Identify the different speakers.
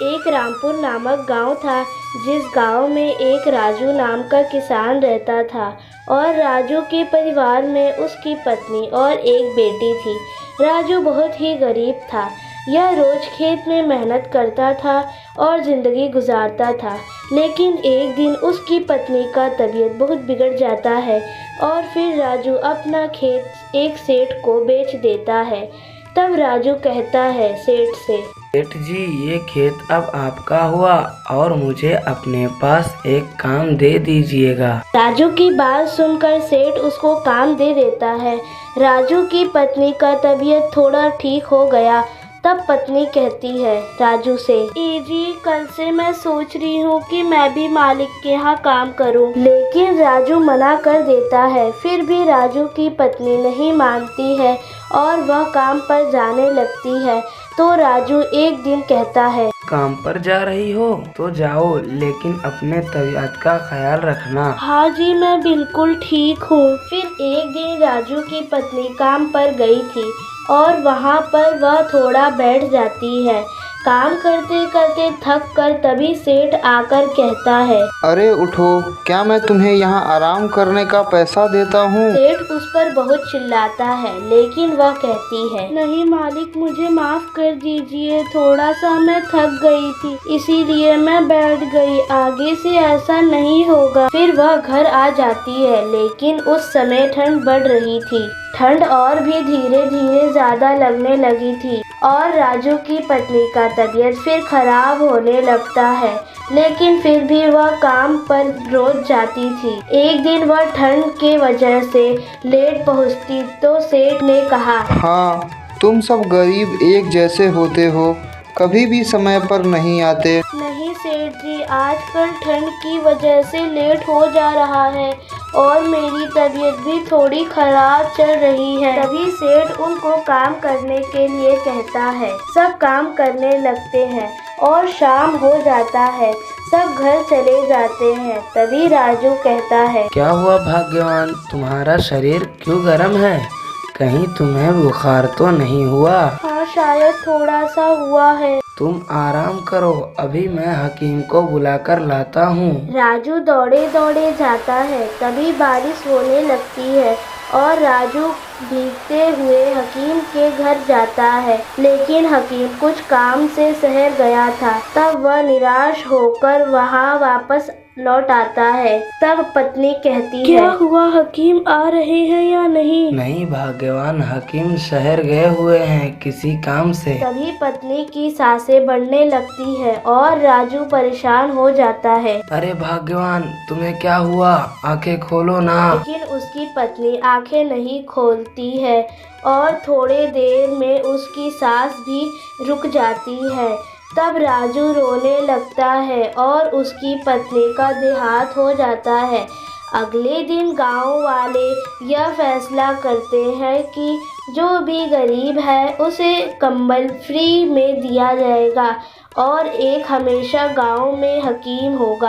Speaker 1: एक रामपुर नामक गांव था, जिस गांव में एक राजू नाम का किसान रहता था और राजू के परिवार में उसकी पत्नी और एक बेटी थी। राजू बहुत ही गरीब था। यह रोज खेत में मेहनत करता था और ज़िंदगी गुजारता था। लेकिन एक दिन उसकी पत्नी का तबीयत बहुत बिगड़ जाता है और फिर राजू अपना खेत एक सेठ को बेच देता है। तब राजू कहता है सेठ से,
Speaker 2: सेठ जी, ये खेत अब आपका हुआ और मुझे अपने पास एक काम दे दीजिएगा।
Speaker 1: राजू की बात सुनकर सेठ उसको काम दे देता है। राजू की पत्नी का तबीयत थोड़ा ठीक हो गया। तब पत्नी कहती है राजू से, जी कल से मैं सोच रही हूँ कि मैं भी मालिक के यहाँ काम करूँ। लेकिन राजू मना कर देता है। फिर भी राजू की पत्नी नहीं मानती है और वह काम पर जाने लगती है। तो राजू एक दिन कहता है,
Speaker 2: काम पर जा रही हो तो जाओ, लेकिन अपने तबीयत का ख्याल रखना।
Speaker 1: हाँ जी, मैं बिल्कुल ठीक हूँ। फिर एक दिन राजू की पत्नी काम पर गई थी और वहाँ पर वह थोड़ा बैठ जाती है। काम करते करते थक कर तभी सेठ आकर कहता है,
Speaker 3: अरे उठो, क्या मैं तुम्हें यहाँ आराम करने का पैसा देता हूँ?
Speaker 1: सेठ उस पर बहुत चिल्लाता है, लेकिन वह कहती है, नहीं मालिक, मुझे माफ कर दीजिए, थोड़ा सा मैं थक गई थी इसीलिए मैं बैठ गई, आगे से ऐसा नहीं होगा। फिर वह घर आ जाती है, लेकिन उस समय ठंड बढ़ रही थी। ठंड और भी धीरे धीरे ज्यादा लगने लगी थी और राजू की पत्नी का तबीयत फिर खराब होने लगता है। लेकिन फिर भी वह काम पर रोज जाती थी। एक दिन वह ठंड के वजह से लेट पहुंचती तो सेठ ने कहा,
Speaker 3: हाँ, तुम सब गरीब एक जैसे होते हो, कभी भी समय पर नहीं आते।
Speaker 1: नहीं सेठ जी, आजकल ठंड की वजह से लेट हो जा रहा है और मेरी तबीयत भी थोड़ी खराब चल रही है। तभी सेठ उनको काम करने के लिए कहता है। सब काम करने लगते हैं और शाम हो जाता है। सब घर चले जाते हैं। तभी राजू कहता है,
Speaker 2: क्या हुआ भाग्यवान, तुम्हारा शरीर क्यों गर्म है? कहीं तुम्हें बुखार तो नहीं हुआ?
Speaker 1: हाँ, शायद थोड़ा सा हुआ है।
Speaker 2: तुम आराम करो, अभी मैं हकीम को बुलाकर लाता हूँ।
Speaker 1: राजू दौड़े दौड़े जाता है। तभी बारिश होने लगती है और राजू भीगते हुए हकीम के घर जाता है। लेकिन हकीम कुछ काम से शहर गया था। तब वह निराश होकर वहाँ वापस लौट आता है। तब पत्नी कहती है, क्या हुआ, हकीम आ रहे हैं या नहीं?
Speaker 2: नहीं भाग्यवान, हकीम शहर गए हुए हैं किसी काम से।
Speaker 1: तभी पत्नी की सांसें बढ़ने लगती है और राजू परेशान हो जाता है।
Speaker 2: अरे भाग्यवान, तुम्हें क्या हुआ? आंखें खोलो ना।
Speaker 1: लेकिन उसकी पत्नी आंखें नहीं खोलती है और थोड़े देर में उसकी सांस भी रुक जाती है। तब राजू रोने लगता है और उसकी पत्नी का देहांत हो जाता है। अगले दिन गांव वाले यह फैसला करते हैं कि जो भी गरीब है उसे कंबल फ्री में दिया जाएगा और एक हमेशा गांव में हकीम होगा।